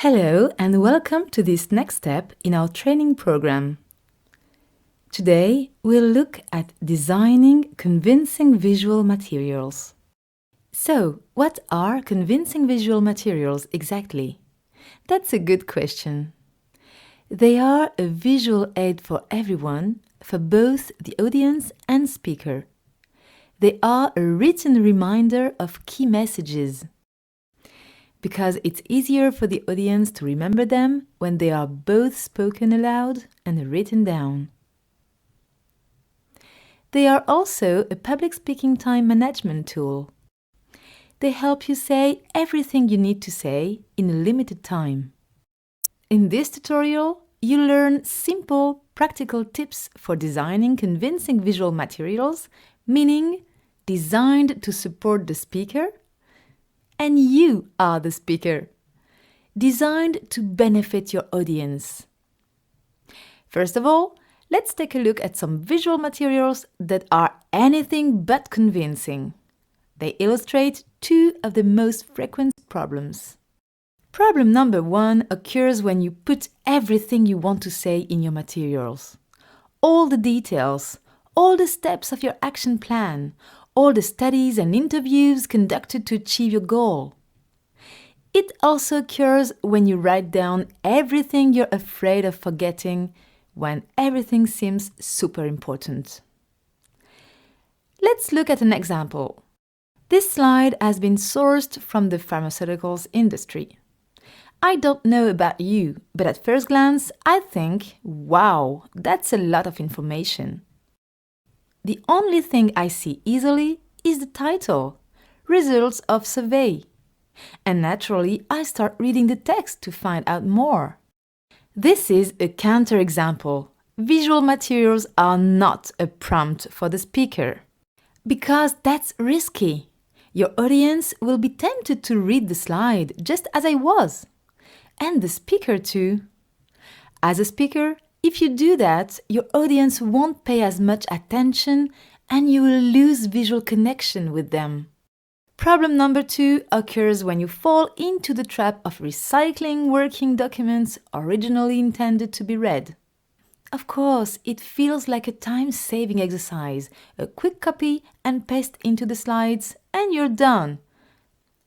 Hello and welcome to this next step in our training program. Today we'll look at designing convincing visual materials. So, what are convincing visual materials exactly? That's a good question. They are a visual aid for everyone, for both the audience and speaker. They are a written reminder of key messages, because it's easier for the audience to remember them when they are both spoken aloud and written down. They are also a public speaking time management tool. They help you say everything you need to say in a limited time. In this tutorial, you learn simple, practical tips for designing convincing visual materials, meaning designed to support the speaker, and you are the speaker, designed to benefit your audience. First of all, let's take a look at some visual materials that are anything but convincing. They illustrate two of the most frequent problems. Problem number 1 occurs when you put everything you want to say in your materials. All the details, all the steps of your action plan, all the studies and interviews conducted to achieve your goal. It also occurs when you write down everything you're afraid of forgetting, when everything seems super important. Let's look at an example. This slide has been sourced from the pharmaceuticals industry. I don't know about you, but at first glance, I think, wow, that's a lot of information. The only thing I see easily is the title, Results of Survey. And naturally, I start reading the text to find out more. This is a counterexample. Visual materials are not a prompt for the speaker, because that's risky. Your audience will be tempted to read the slide, just as I was, and the speaker too. As a speaker, if you do that, your audience won't pay as much attention and you will lose visual connection with them. Problem number 2 occurs when you fall into the trap of recycling working documents originally intended to be read. Of course, it feels like a time-saving exercise, a quick copy and paste into the slides and you're done.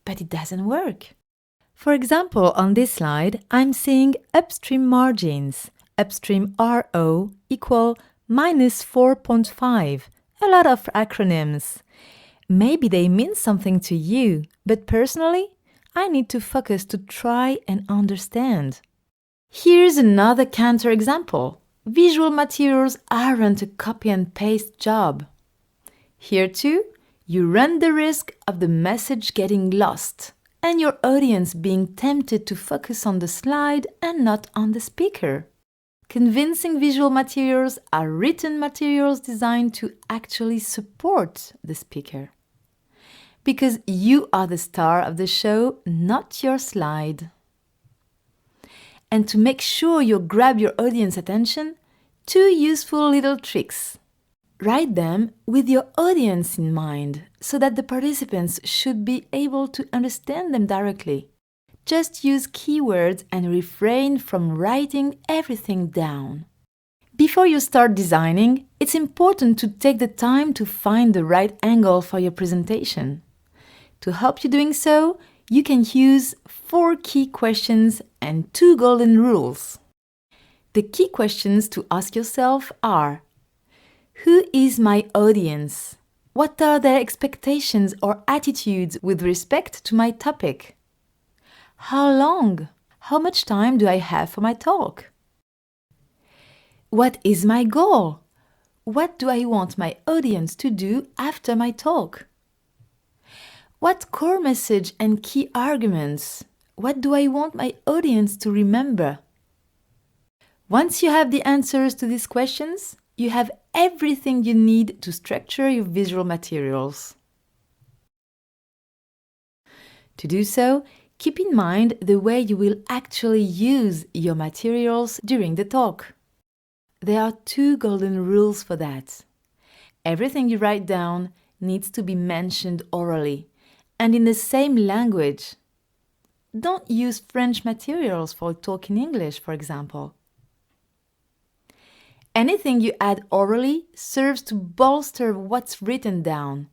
But it doesn't work. For example, on this slide, I'm seeing upstream margins. Upstream RO equal minus 4.5. A lot of acronyms. Maybe they mean something to you, but personally, I need to focus to try and understand. Here's another counterexample. Visual materials aren't a copy and paste job. Here too, you run the risk of the message getting lost and your audience being tempted to focus on the slide and not on the speaker. Convincing visual materials are written materials designed to actually support the speaker. Because you are the star of the show, not your slide. And to make sure you grab your audience attention, 2 useful little tricks. Write them with your audience in mind, so that the participants should be able to understand them directly. Just use keywords and refrain from writing everything down. Before you start designing, it's important to take the time to find the right angle for your presentation. To help you doing so, you can use 4 key questions and 2 golden rules. The key questions to ask yourself are: who is my audience? What are their expectations or attitudes with respect to my topic? How long? How much time do I have for my talk? What is my goal? What do I want my audience to do after my talk? What core message and key arguments? What do I want my audience to remember? Once you have the answers to these questions, you have everything you need to structure your visual materials. To do so, keep in mind the way you will actually use your materials during the talk. There are 2 golden rules for that. Everything you write down needs to be mentioned orally and in the same language. don't use French materials for talking English, for example. Anything you add orally serves to bolster what's written down.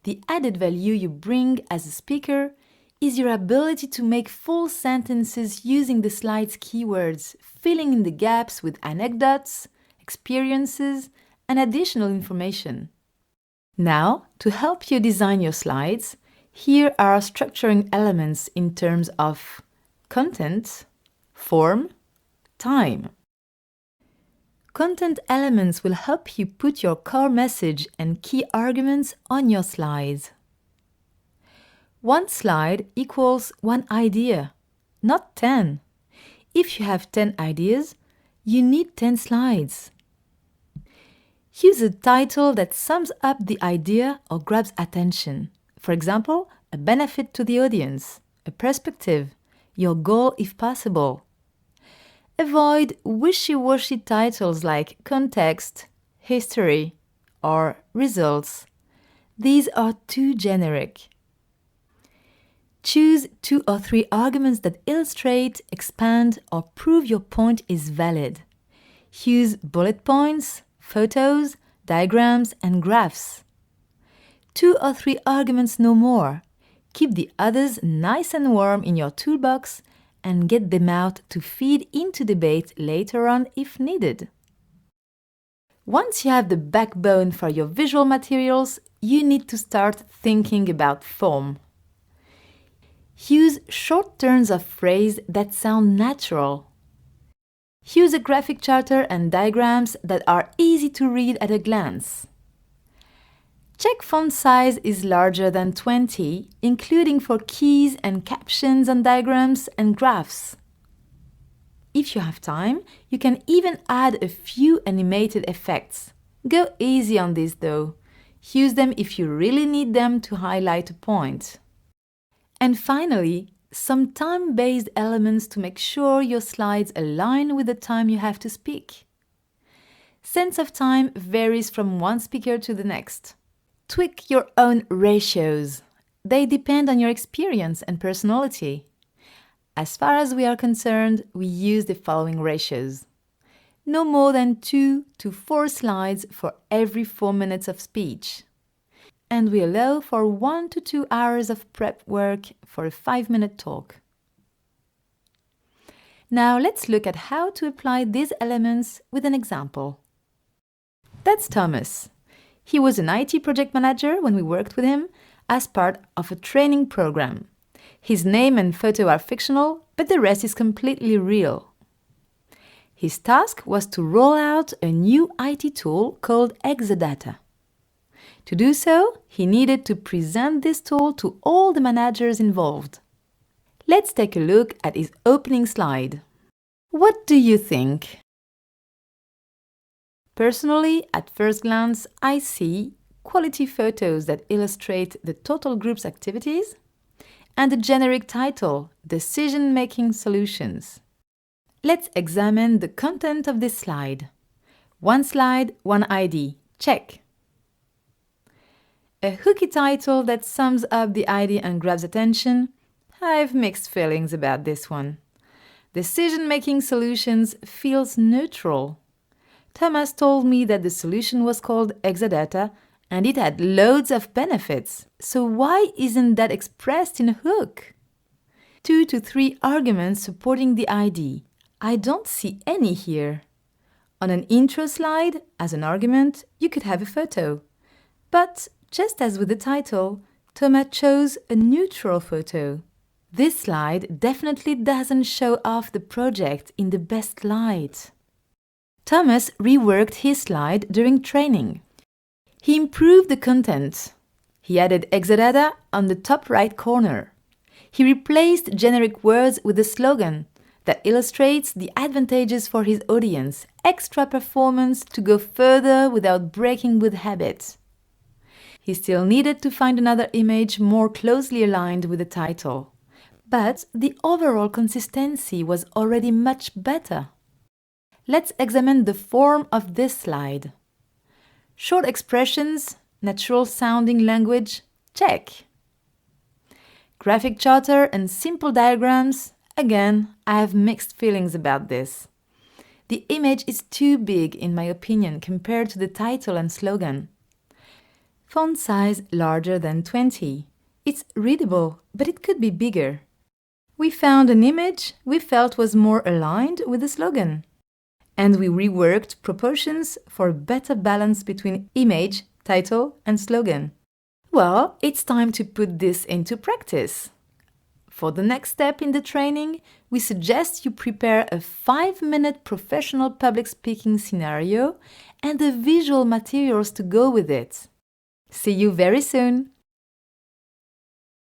The added value you bring as a speaker is your ability to make full sentences using the slide's keywords, filling in the gaps with anecdotes, experiences, and additional information. Now, to help you design your slides, here are structuring elements in terms of content, form, time. Content elements will help you put your core message and key arguments on your slides. One slide equals one idea, not 10. If you have 10 ideas, you need 10 slides. Use a title that sums up the idea or grabs attention. For example, a benefit to the audience, a perspective, your goal if possible. Avoid wishy-washy titles like context, history, or results. These are too generic. Choose 2 or 3 arguments that illustrate, expand, or prove your point is valid. Use bullet points, photos, diagrams, and graphs. 2 or 3 arguments no more. Keep the others nice and warm in your toolbox and get them out to feed into debate later on if needed. Once you have the backbone for your visual materials, you need to start thinking about form. Use short turns of phrase that sound natural. Use a graphic charter and diagrams that are easy to read at a glance. Check font size is larger than 20, including for keys and captions on diagrams and graphs. If you have time, you can even add a few animated effects. Go easy on this though. Use them if you really need them to highlight a point. And finally, some time-based elements to make sure your slides align with the time you have to speak. Sense of time varies from one speaker to the next. Tweak your own ratios. They depend on your experience and personality. As far as we are concerned, we use the following ratios. No more than 2 to 4 slides for every 4 minutes of speech. And we allow for 1 to 2 hours of prep work for a 5-minute talk. Now let's look at how to apply these elements with an example. That's Thomas. He was an IT project manager when we worked with him as part of a training program. His name and photo are fictional, but the rest is completely real. His task was to roll out a new IT tool called Exadata. To do so, he needed to present this tool to all the managers involved. Let's take a look at his opening slide. What do you think? Personally, at first glance, I see quality photos that illustrate the total group's activities and a generic title, Decision-Making Solutions. Let's examine the content of this slide. One slide, one ID. Check. A hooky title that sums up the idea and grabs attention? I've mixed feelings about this one. Decision-Making Solutions feels neutral. Thomas told me that the solution was called Exadata and it had loads of benefits. So why isn't that expressed in a hook? 2 to 3 arguments supporting the idea. I don't see any here. On an intro slide, as an argument, you could have a photo. But just as with the title, Thomas chose a neutral photo. This slide definitely doesn't show off the project in the best light. Thomas reworked his slide during training. He improved the content. He added Exadata on the top right corner. He replaced generic words with a slogan that illustrates the advantages for his audience, extra performance to go further without breaking with habit. He still needed to find another image more closely aligned with the title, but the overall consistency was already much better. Let's examine the form of this slide. Short expressions, natural sounding language, check. Graphic charter and simple diagrams, again, I have mixed feelings about this. The image is too big, in my opinion, compared to the title and slogan. Font size larger than 20. It's readable, but it could be bigger. We found an image we felt was more aligned with the slogan. And we reworked proportions for a better balance between image, title, and slogan. Well, it's time to put this into practice. For the next step in the training, we suggest you prepare a 5-minute professional public speaking scenario and the visual materials to go with it. See you very soon!